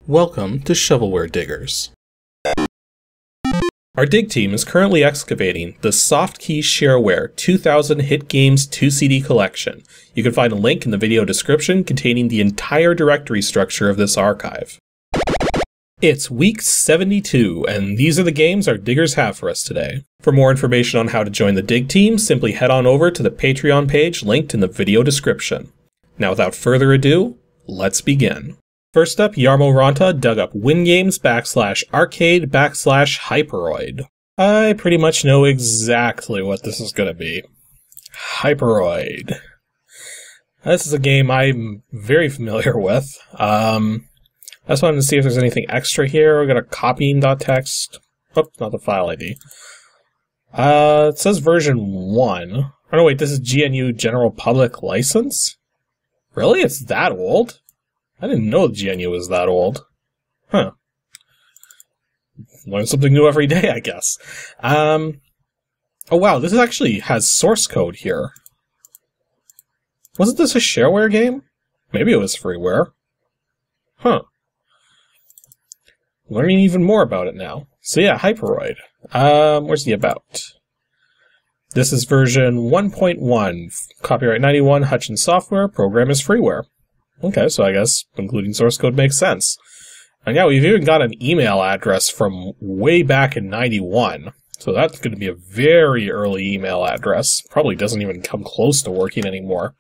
Welcome to Shovelware Diggers. Our dig team is currently excavating the Softkey Shareware 2000 Hit Games 2 CD collection. You can find a link in the video description containing the entire directory structure of this archive. It's week 72, and these are the games our diggers have for us today. For more information on how to join the dig team, simply head on over to the Patreon page linked in the video description. Now without further ado, let's begin. First up, Yarmo Ranta dug up WINGAMES /arcade/HYPEROID. I pretty much know exactly what this is going to be. Hyperroid. This is a game I'm very familiar with. I just wanted to see if there's anything extra here. We got a copying.txt. Oh, not the file ID. It says version 1. Oh no, wait, this is GNU General Public License? Really? It's that old? I didn't know GNU was that old. Huh. Learn something new every day, I guess. Oh wow, this actually has source code here. Wasn't this a shareware game? Maybe it was freeware. Huh. Learning even more about it now. So yeah, Hyperroid. Where's the about? This is version 1.1. Copyright 91, Hutchins Software. Program is freeware. Okay, so I guess including source code makes sense. And yeah, we've even got an email address from way back in 91. So that's going to be a very early email address. Probably doesn't even come close to working anymore.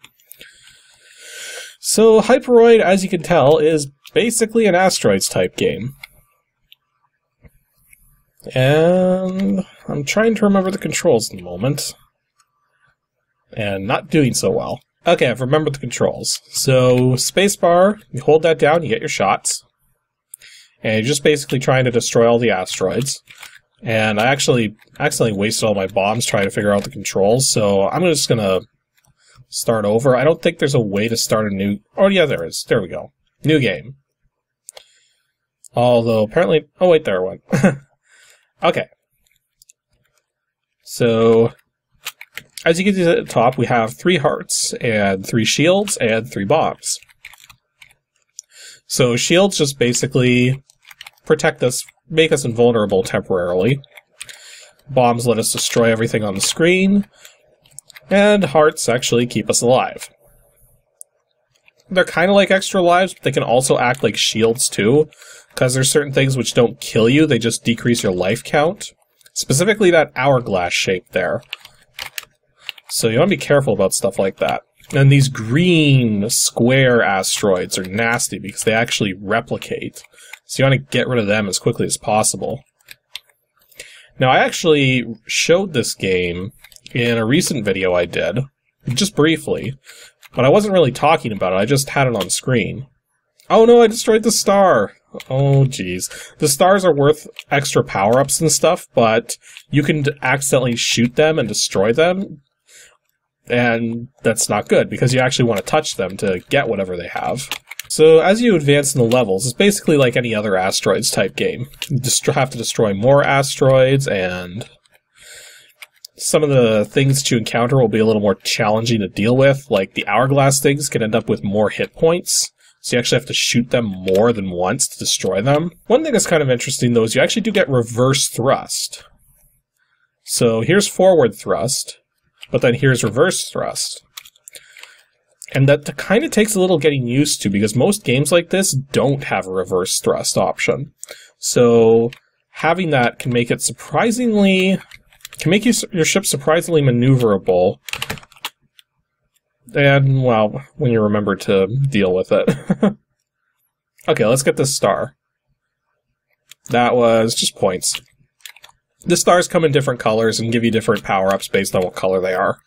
So Hyperroid, as you can tell, is basically an Asteroids type game. And I'm trying to remember the controls in the moment. And not doing so well. Okay, I've remembered the controls. So, spacebar, you hold that down, you get your shots. And you're just basically trying to destroy all the asteroids. And I actually accidentally wasted all my bombs trying to figure out the controls, so I'm just gonna start over. I don't think there's a way to start a new... Oh yeah, there is. There we go. New game. Although, apparently... Oh wait, there it went. Okay. So... As you get to the top, we have 3 hearts, and 3 shields, and 3 bombs. So shields just basically protect us, make us invulnerable temporarily. Bombs let us destroy everything on the screen. And hearts actually keep us alive. They're kind of like extra lives, but they can also act like shields too, because there's certain things which don't kill you, they just decrease your life count. Specifically that hourglass shape there. So you want to be careful about stuff like that. And these green square asteroids are nasty because they actually replicate. So you want to get rid of them as quickly as possible. Now I actually showed this game in a recent video I did, just briefly, but I wasn't really talking about it, I just had it on screen. Oh no, I destroyed the star! Oh jeez. The stars are worth extra power-ups and stuff, but you can accidentally shoot them and destroy them. And that's not good, because you actually want to touch them to get whatever they have. So as you advance in the levels, it's basically like any other Asteroids type game. You have to destroy more asteroids, and some of the things that you encounter will be a little more challenging to deal with, like the hourglass things can end up with more hit points, so you actually have to shoot them more than once to destroy them. One thing that's kind of interesting, though, is you actually do get reverse thrust. So here's forward thrust. But then here's reverse thrust. And that kind of takes a little getting used to, because most games like this don't have a reverse thrust option. So having that can make it surprisingly... can make your ship surprisingly maneuverable. And, well, when you remember to deal with it. Okay, let's get this star. That was just points. The stars come in different colors and give you different power-ups based on what color they are.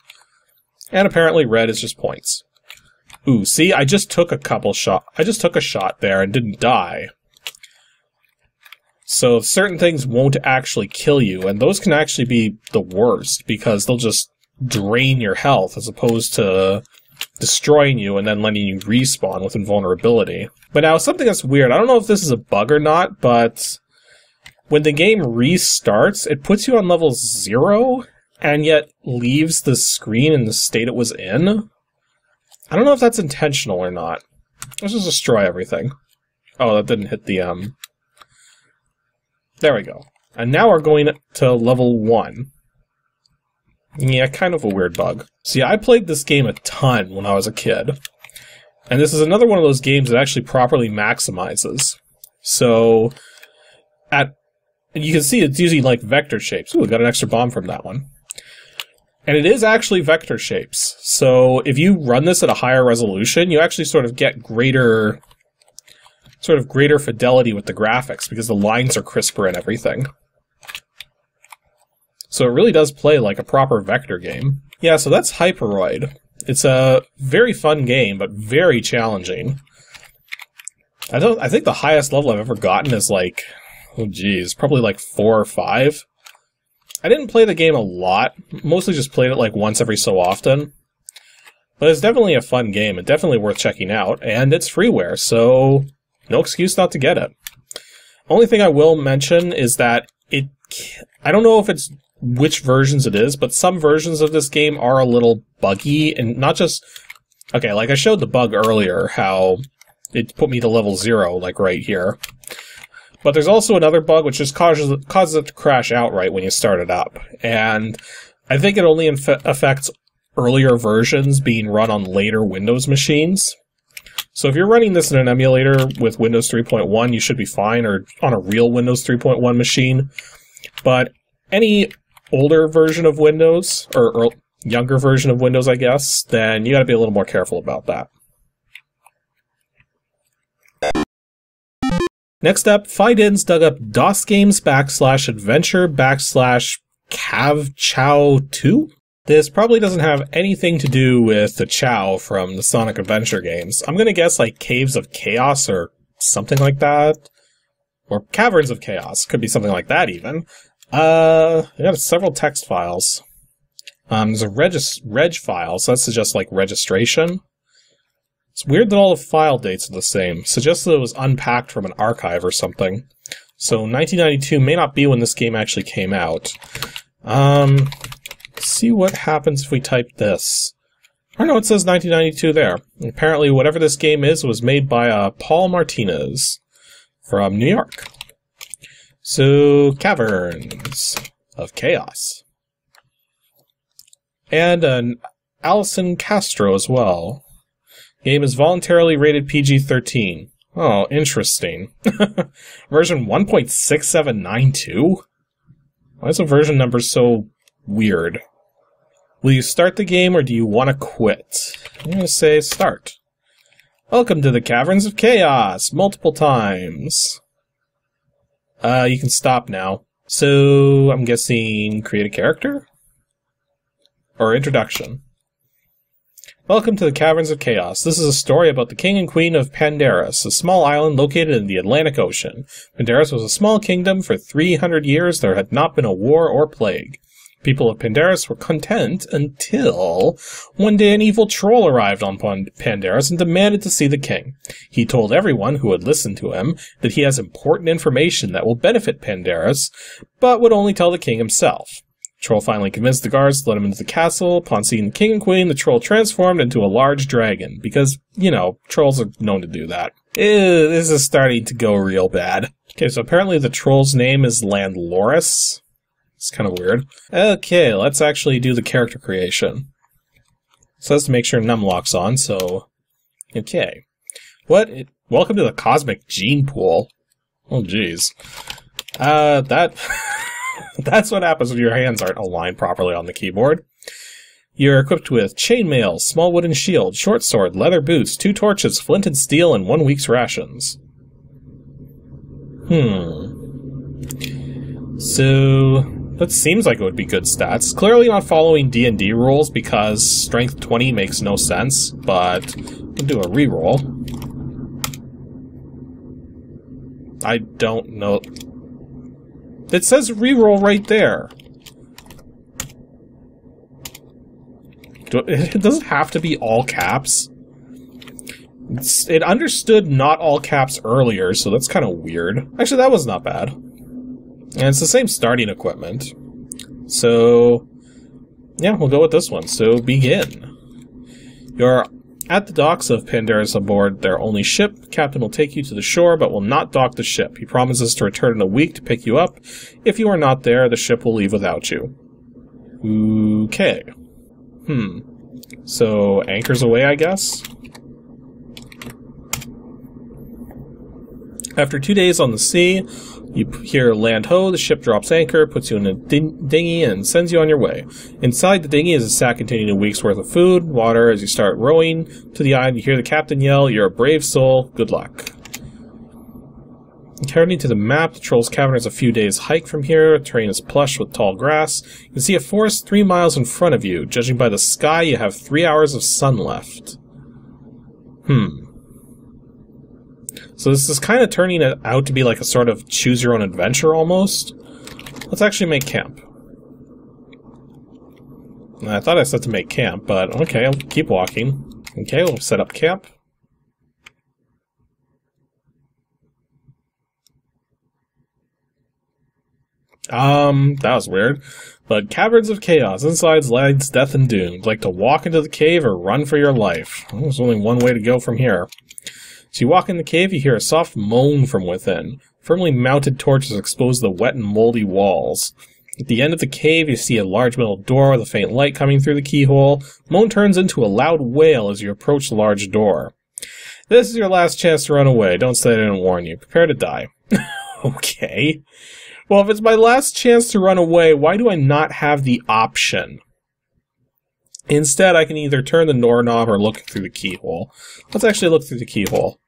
And apparently red is just points. Ooh, see, I just took a shot there and didn't die. So certain things won't actually kill you, and those can actually be the worst, because they'll just drain your health as opposed to destroying you and then letting you respawn with invulnerability. But now, something that's weird, I don't know if this is a bug or not, but when the game restarts, it puts you on level 0, and yet leaves the screen in the state it was in. I don't know if that's intentional or not. Let's just destroy everything. Oh, that didn't hit the, There we go. And now we're going to level 1. Yeah, kind of a weird bug. See, I played this game a ton when I was a kid. And this is another one of those games that actually properly maximizes. So, you can see it's using, like, vector shapes. Ooh, we got an extra bomb from that one. And it is actually vector shapes. So, if you run this at a higher resolution, you actually sort of get greater fidelity with the graphics, because the lines are crisper and everything. So it really does play like a proper vector game. Yeah, so that's Hyperroid. It's a very fun game, but very challenging. I think the highest level I've ever gotten is like, oh geez, probably like 4 or 5. I didn't play the game a lot, mostly just played it like once every so often. But it's definitely a fun game, and definitely worth checking out, and it's freeware, so no excuse not to get it. Only thing I will mention is that I don't know if it's which versions it is, but some versions of this game are a little buggy, and not just... Okay, like I showed the bug earlier, how it put me to level 0, like right here. But there's also another bug which just causes it to crash outright when you start it up. And I think it only affects earlier versions being run on later Windows machines. So if you're running this in an emulator with Windows 3.1, you should be fine, or on a real Windows 3.1 machine. But any older version of Windows, or younger version of Windows, I guess, then you gotta be a little more careful about that. Next up, Fidens dug up DOSGAMES /adventure /CavChow2? This probably doesn't have anything to do with the Chow from the Sonic Adventure games. I'm gonna guess like Caves of Chaos or something like that. Or Caverns of Chaos. Could be something like that even. I got several text files. There's a reg file, so that suggests like registration. It's weird that all the file dates are the same. Suggests that it was unpacked from an archive or something. So 1992 may not be when this game actually came out. Let's see what happens if we type this. Oh no, it says 1992 there. Apparently whatever this game is was made by Paul Martinez from New York. So, Caverns of Chaos. And an Alison Castro as well. Game is voluntarily rated PG-13. Oh, interesting. Version 1.6792? Why is the version number so weird? Will you start the game or do you want to quit? I'm going to say start. Welcome to the Caverns of Chaos, multiple times. You can stop now. So, I'm guessing create a character? Or introduction. Welcome to the Caverns of Chaos. This is a story about the king and queen of Pandaris, a small island located in the Atlantic Ocean. Pandaris was a small kingdom. For 300 years there had not been a war or plague. People of Pandaris were content until one day an evil troll arrived on Pandaris and demanded to see the king. He told everyone who would listen to him that he has important information that will benefit Pandaris, but would only tell the king himself. The troll finally convinced the guards to let him into the castle. Upon seeing the king and queen, the troll transformed into a large dragon, because, you know, trolls are known to do that. Ew, this is starting to go real bad. Okay, so apparently the troll's name is Landloris. It's kind of weird. Okay, let's actually do the character creation. So that's to make sure numlock's on, so... Okay. Welcome to the Cosmic Gene Pool. Oh, jeez. That's what happens when your hands aren't aligned properly on the keyboard. You're equipped with chainmail, small wooden shield, short sword, leather boots, 2 torches, flint and steel, and 1 week's rations. So, that seems like it would be good stats. Clearly not following D&D rules because strength 20 makes no sense, but we'll do a reroll. I don't know. It says reroll right there. It doesn't have to be all caps. It understood not all caps earlier, so that's kind of weird. Actually, that was not bad. And it's the same starting equipment. So, yeah, we'll go with this one. So, begin. Your At the docks of Pandaris aboard their only ship, the captain will take you to the shore but will not dock the ship. He promises to return in a week to pick you up. If you are not there, the ship will leave without you. Okay. So, anchors away, I guess? After 2 days on the sea, you hear land ho, the ship drops anchor, puts you in a dinghy, and sends you on your way. Inside the dinghy is a sack containing a week's worth of food, water. As you start rowing to the island, you hear the captain yell, "You're a brave soul, good luck." According to the map, the Troll's Cavern is a few days' hike from here. The terrain is plush with tall grass. You can see a forest 3 miles in front of you. Judging by the sky, you have 3 hours of sun left. So this is kind of turning it out to be like a sort of choose-your-own-adventure, almost. Let's actually make camp. I thought I said to make camp, but okay, I'll keep walking. Okay, we'll set up camp. That was weird. But Caverns of Chaos. Inside lies death and doom. Like to walk into the cave or run for your life. Well, there's only one way to go from here. As you walk in the cave, you hear a soft moan from within. Firmly mounted torches expose the wet and moldy walls. At the end of the cave, you see a large metal door with a faint light coming through the keyhole. Moan turns into a loud wail as you approach the large door. This is your last chance to run away. Don't say I didn't warn you. Prepare to die. Okay. Well, if it's my last chance to run away, why do I not have the option? Instead, I can either turn the doorknob or look through the keyhole. Let's actually look through the keyhole.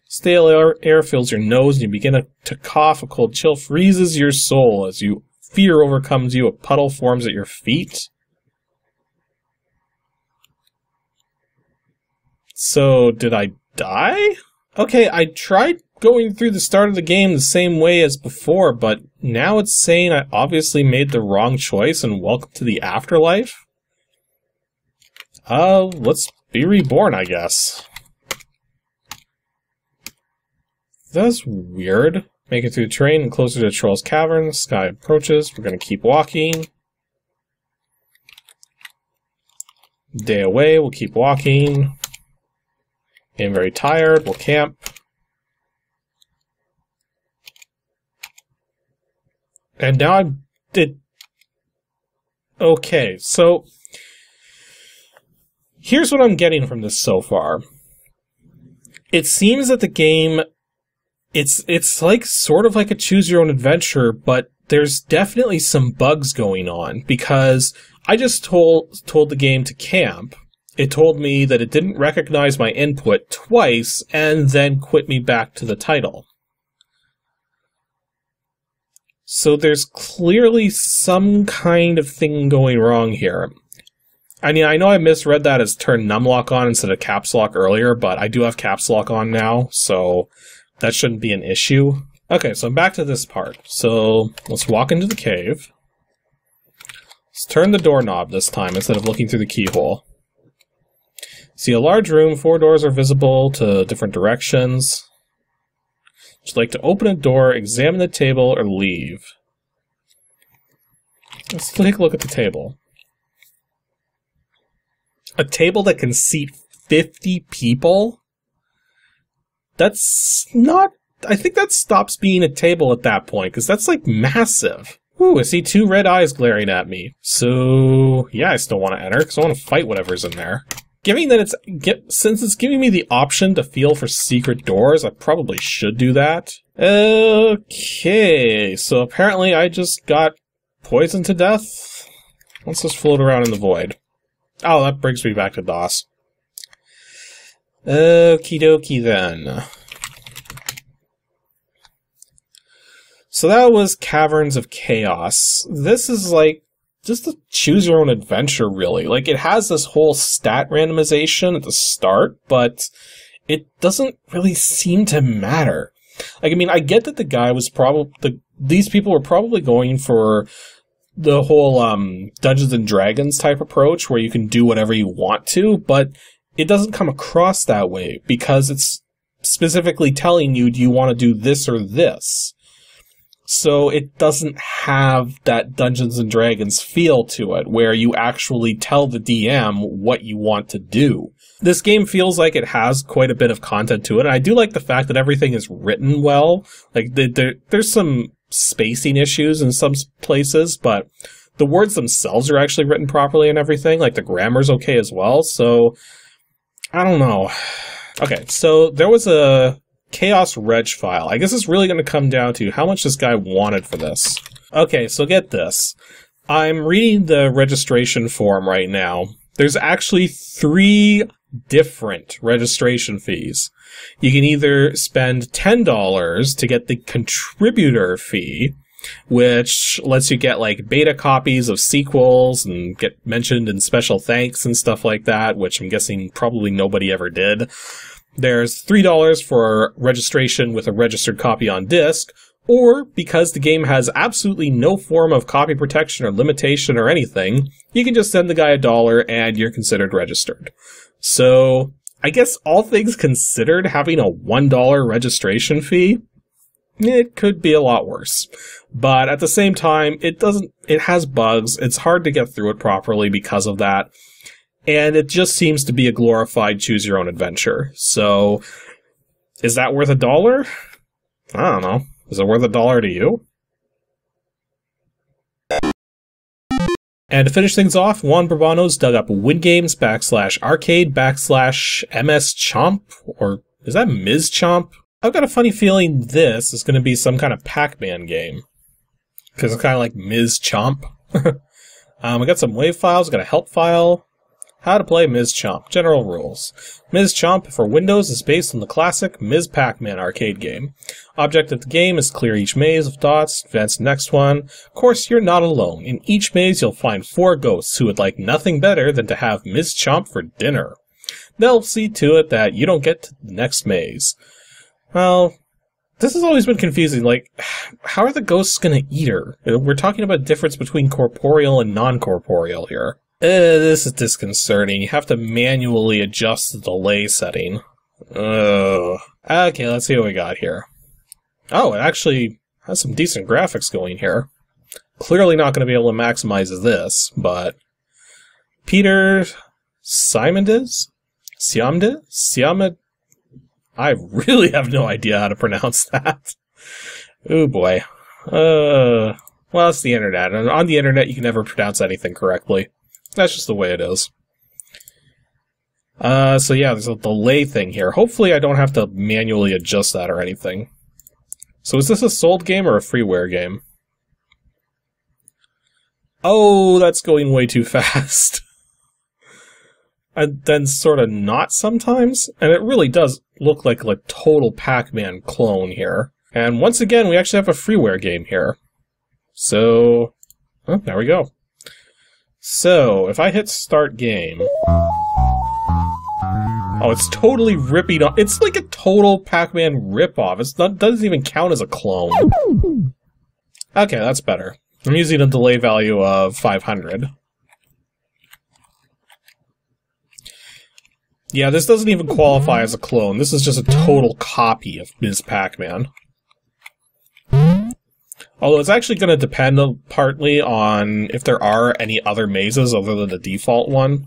Stale air fills your nose and you begin to cough. A cold chill freezes your soul as fear overcomes you. A puddle forms at your feet. So, did I die? Okay, I tried going through the start of the game the same way as before, but now it's saying I obviously made the wrong choice and welcome to the afterlife? Let's be reborn, I guess. That's weird. Make it through the terrain and closer to the Troll's Cavern. The sky approaches. We're going to keep walking. Day away, we'll keep walking. Getting very tired, we'll camp. And now I did... Okay, so... Here's what I'm getting from this so far. It seems that the game... It's like sort of like a choose-your-own-adventure, but there's definitely some bugs going on, because I just told the game to camp. It told me that it didn't recognize my input twice, and then quit me back to the title. So there's clearly some kind of thing going wrong here. I mean, I know I misread that as turn numlock on instead of caps lock earlier, but I do have caps lock on now, so that shouldn't be an issue. Okay, so back to this part. So let's walk into the cave. Let's turn the doorknob this time instead of looking through the keyhole. See a large room, 4 doors are visible to different directions. Would you like to open a door, examine the table, or leave? Let's take a look at the table. A table that can seat 50 people? That's not... I think that stops being a table at that point, because that's, like, massive. Ooh, I see 2 red eyes glaring at me. So, yeah, I still want to enter, because I want to fight whatever's in there. Given that since it's giving me the option to feel for secret doors, I probably should do that. Okay, so apparently I just got poisoned to death. Let's just float around in the void. Oh, that brings me back to DOS. Okie dokie then. So that was Caverns of Chaos. This is like just a choose-your-own-adventure, really. Like, it has this whole stat randomization at the start, but it doesn't really seem to matter. Like, I mean, I get that the guy was these people were probably going for the whole Dungeons and Dragons type approach, where you can do whatever you want to, but it doesn't come across that way, because it's specifically telling you, do you want to do this or this? So it doesn't have that Dungeons and Dragons feel to it, where you actually tell the DM what you want to do. This game feels like it has quite a bit of content to it, and I do like the fact that everything is written well. Like, there's some spacing issues in some places, but the words themselves are actually written properly and everything. Like, the grammar's okay as well, so I don't know. Okay, so there was a Kaos reg file. I guess it's really going to come down to how much this guy wanted for this. Okay, so get this. I'm reading the registration form right now. There's actually 3 different registration fees. You can either spend $10 to get the contributor fee, which lets you get like beta copies of sequels and get mentioned in special thanks and stuff like that, which I'm guessing probably nobody ever did. There's $3 for registration with a registered copy on disc, or because the game has absolutely no form of copy protection or limitation or anything, you can just send the guy $1 and you're considered registered. So, I guess all things considered, having a $1 registration fee, it could be a lot worse. But at the same time, it has bugs, it's hard to get through it properly because of that, and it just seems to be a glorified choose-your-own-adventure. So, is that worth $1? I don't know. Is it worth $1 to you? And to finish things off, Juan Bourbonos dug up WINGAMES /arcade /MSCHOMP, or is that MSCHOMP? I've got a funny feeling this is going to be some kind of Pac Man game. Because it's kind of like MSCHOMP. We got some WAV files, got a help file. How to play MSCHOMP. General rules. MSCHOMP for Windows is based on the classic Ms. Pac Man arcade game. Object of the game is clear each maze of dots, advance to the next one. Of course, you're not alone. In each maze, you'll find 4 ghosts who would like nothing better than to have MSCHOMP for dinner. They'll see to it that you don't get to the next maze. Well, this has always been confusing. Like, how are the ghosts gonna eat her? We're talking about a difference between corporeal and non-corporeal here. This is disconcerting. You have to manually adjust the delay setting. Okay, let's see what we got here. Oh, it actually has some decent graphics going here. Clearly not going to be able to maximize this, but... Peter Siamandis? I really have no idea how to pronounce that. Oh boy. Well, it's the internet, and on the internet you can never pronounce anything correctly. That's just the way it is. So yeah, there's a delay thing here. Hopefully I don't have to manually adjust that or anything. So is this a sold game or a freeware game? Oh, that's going way too fast. And then sort of not sometimes. And it really does look like a total Pac Man clone here. And once again, we actually have a freeware game here. So, oh, there we go. So, if I hit start game... Oh, it's totally ripping off. It's like a total Pac Man ripoff. It doesn't even count as a clone. Okay, that's better. I'm using a delay value of 500. Yeah, this doesn't even qualify as a clone. This is just a total copy of Ms. Pac Man. Although it's actually going to depend partly on if there are any other mazes other than the default one.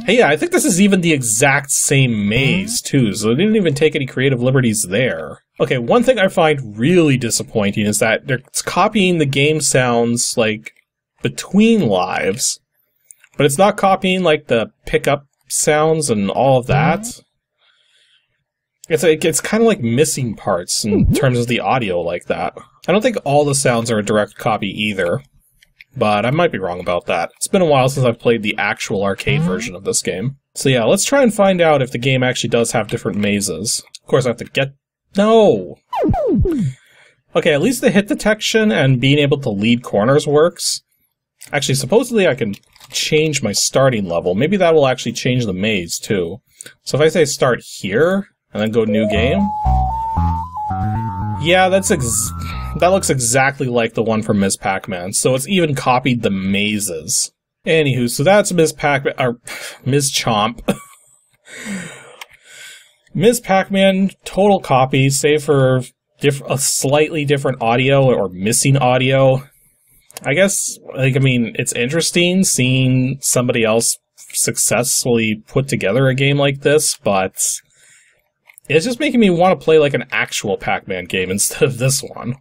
Hey, yeah, I think this is even the exact same maze, too, so they didn't even take any creative liberties there. Okay, one thing I find really disappointing is that it's copying the game sounds, like, between lives, but it's not copying, like, the pickup sounds and all of that. It's kind of like missing parts in terms of the audio like that. I don't think all the sounds are a direct copy either, but I might be wrong about that. It's been a while since I've played the actual arcade version of this game. So yeah, let's try and find out if the game actually does have different mazes. Of course I have to get... No! Okay, at least the hit detection and being able to lead corners works. Actually, supposedly I can change my starting level. Maybe that will actually change the maze, too. So if I say start here... and then go new game. Yeah, that looks exactly like the one from Ms. Pac Man, so it's even copied the mazes. Anywho, so that's Ms. Pac Man, or Ms. Chomp. Ms. Pac Man, total copy, save for a slightly different audio or missing audio. I guess, like, I mean, it's interesting seeing somebody else successfully put together a game like this, but it's just making me want to play like an actual Pac Man game instead of this one.